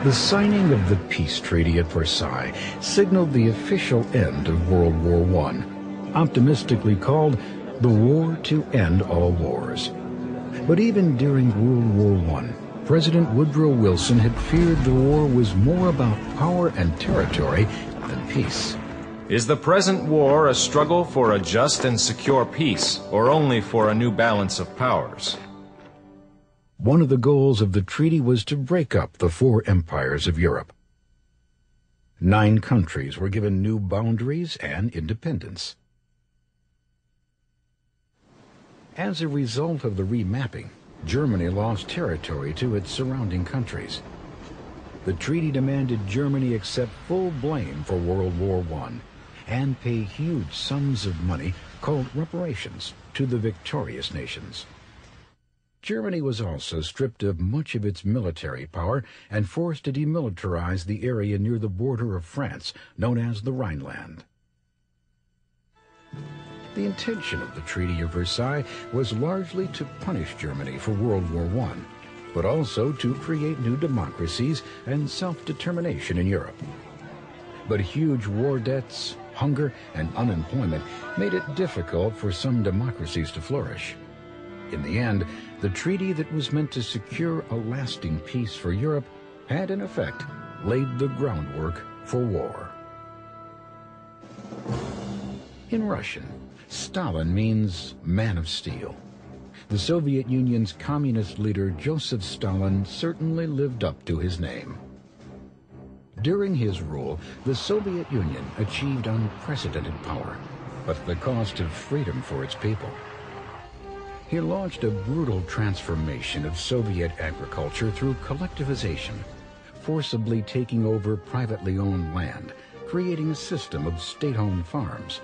The signing of the peace treaty at Versailles signaled the official end of World War I, optimistically called the war to end all wars. But even during World War I, President Woodrow Wilson had feared the war was more about power and territory than peace. Is the present war a struggle for a just and secure peace, or only for a new balance of powers? One of the goals of the treaty was to break up the four empires of Europe. 9 countries were given new boundaries and independence. As a result of the remapping, Germany lost territory to its surrounding countries. The treaty demanded Germany accept full blame for World War I and pay huge sums of money called reparations to the victorious nations. Germany was also stripped of much of its military power and forced to demilitarize the area near the border of France, known as the Rhineland. The intention of the Treaty of Versailles was largely to punish Germany for World War I, but also to create new democracies and self-determination in Europe. But huge war debts, hunger, and unemployment made it difficult for some democracies to flourish. In the end, the treaty that was meant to secure a lasting peace for Europe had, in effect, laid the groundwork for war. In Russian, Stalin means man of steel. The Soviet Union's communist leader Joseph Stalin certainly lived up to his name. During his rule, the Soviet Union achieved unprecedented power, but at the cost of freedom for its people. He launched a brutal transformation of Soviet agriculture through collectivization, forcibly taking over privately owned land, creating a system of state-owned farms.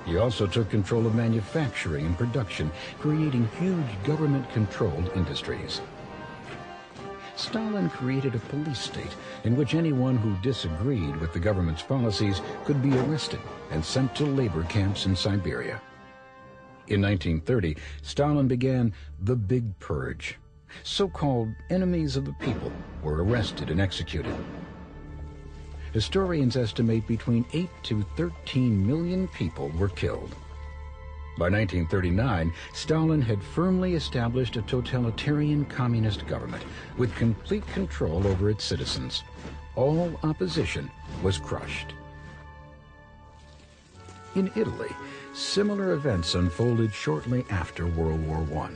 He also took control of manufacturing and production, creating huge government-controlled industries. Stalin created a police state in which anyone who disagreed with the government's policies could be arrested and sent to labor camps in Siberia. In 1930, Stalin began the Big Purge. So-called enemies of the people were arrested and executed. Historians estimate between 8 to 13 million people were killed. By 1939, Stalin had firmly established a totalitarian communist government with complete control over its citizens. All opposition was crushed. In Italy, similar events unfolded shortly after World War I.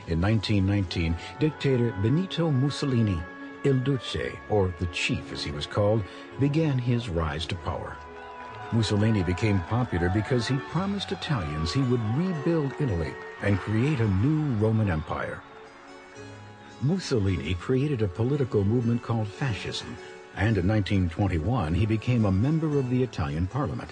In 1919, dictator Benito Mussolini, Il Duce, or the Chief as he was called, began his rise to power. Mussolini became popular because he promised Italians he would rebuild Italy and create a new Roman Empire. Mussolini created a political movement called fascism, and in 1921 he became a member of the Italian parliament.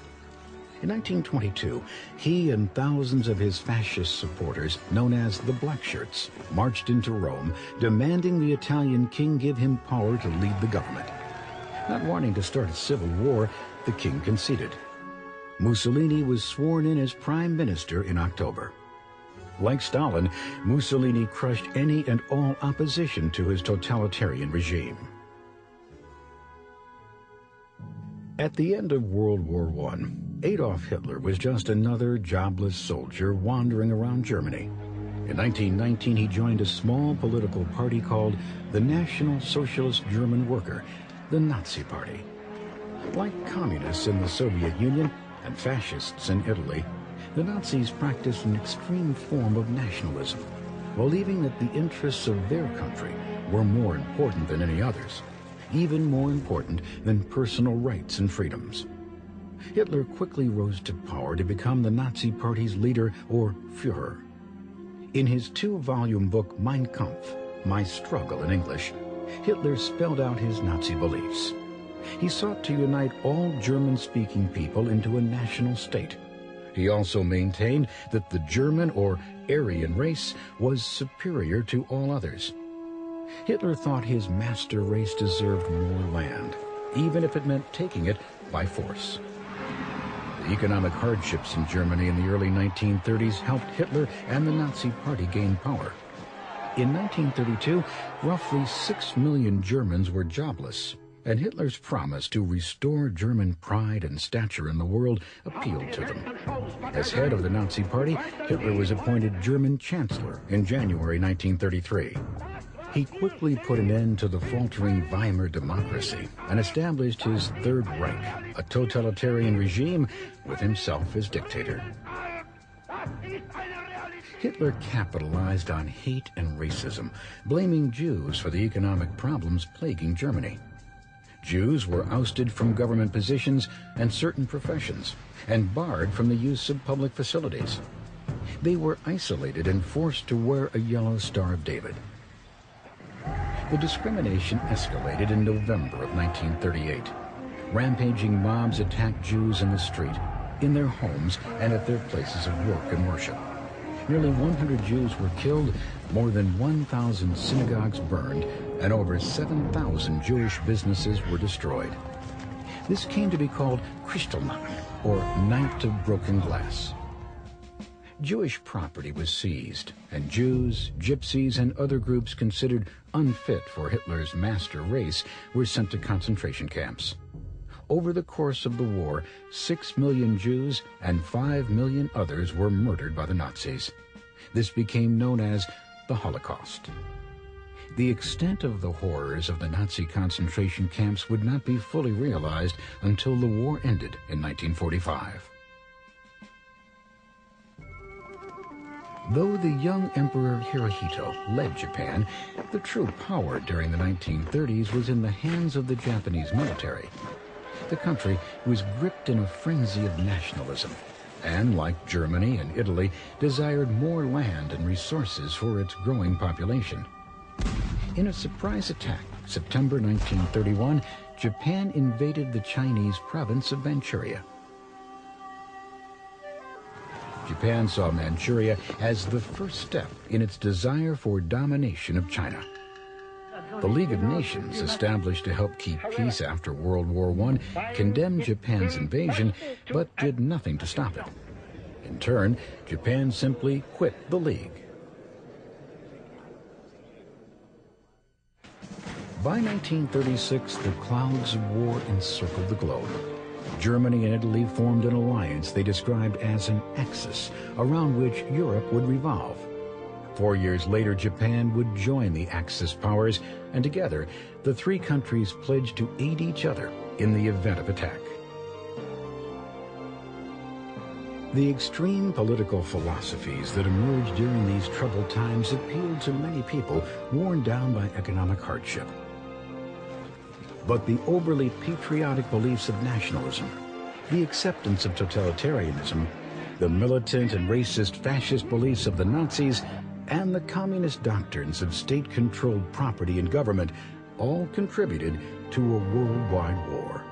In 1922, he and thousands of his fascist supporters, known as the Black Shirts, marched into Rome, demanding the Italian king give him power to lead the government. Not wanting to start a civil war, the king conceded. Mussolini was sworn in as prime minister in October. Like Stalin, Mussolini crushed any and all opposition to his totalitarian regime. At the end of World War I, Adolf Hitler was just another jobless soldier wandering around Germany. In 1919, he joined a small political party called the National Socialist German Worker, the Nazi Party. Like communists in the Soviet Union and fascists in Italy, the Nazis practiced an extreme form of nationalism, believing that the interests of their country were more important than any others, even more important than personal rights and freedoms. Hitler quickly rose to power to become the Nazi Party's leader, or Führer. In his 2-volume book Mein Kampf, My Struggle in English, Hitler spelled out his Nazi beliefs. He sought to unite all German-speaking people into a national state. He also maintained that the German or Aryan race was superior to all others. Hitler thought his master race deserved more land, even if it meant taking it by force. The economic hardships in Germany in the early 1930s helped Hitler and the Nazi Party gain power. In 1932, roughly 6 million Germans were jobless, and Hitler's promise to restore German pride and stature in the world appealed to them. As head of the Nazi Party, Hitler was appointed German Chancellor in January 1933. He quickly put an end to the faltering Weimar democracy and established his Third Reich, a totalitarian regime with himself as dictator. Hitler capitalized on hate and racism, blaming Jews for the economic problems plaguing Germany. Jews were ousted from government positions and certain professions, and barred from the use of public facilities. They were isolated and forced to wear a yellow Star of David. The discrimination escalated in November of 1938. Rampaging mobs attacked Jews in the street, in their homes, and at their places of work and worship. Nearly 100 Jews were killed, more than 1,000 synagogues burned, and over 7,000 Jewish businesses were destroyed. This came to be called Kristallnacht, or Night of Broken Glass. Jewish property was seized, and Jews, Gypsies, and other groups considered unfit for Hitler's master race were sent to concentration camps. Over the course of the war, 6 million Jews and 5 million others were murdered by the Nazis. This became known as the Holocaust. The extent of the horrors of the Nazi concentration camps would not be fully realized until the war ended in 1945. Though the young Emperor Hirohito led Japan, the true power during the 1930s was in the hands of the Japanese military. The country was gripped in a frenzy of nationalism, and like Germany and Italy, desired more land and resources for its growing population. In a surprise attack, September 1931, Japan invaded the Chinese province of Manchuria. Japan saw Manchuria as the first step in its desire for domination of China. The League of Nations, established to help keep peace after World War I, condemned Japan's invasion, but did nothing to stop it. In turn, Japan simply quit the League. By 1936, the clouds of war encircled the globe. Germany and Italy formed an alliance they described as an axis, around which Europe would revolve. 4 years later, Japan would join the Axis powers, and together, the three countries pledged to aid each other in the event of attack. The extreme political philosophies that emerged during these troubled times appealed to many people worn down by economic hardship. But the overly patriotic beliefs of nationalism, the acceptance of totalitarianism, the militant and racist fascist beliefs of the Nazis, and the communist doctrines of state-controlled property and government all contributed to a worldwide war.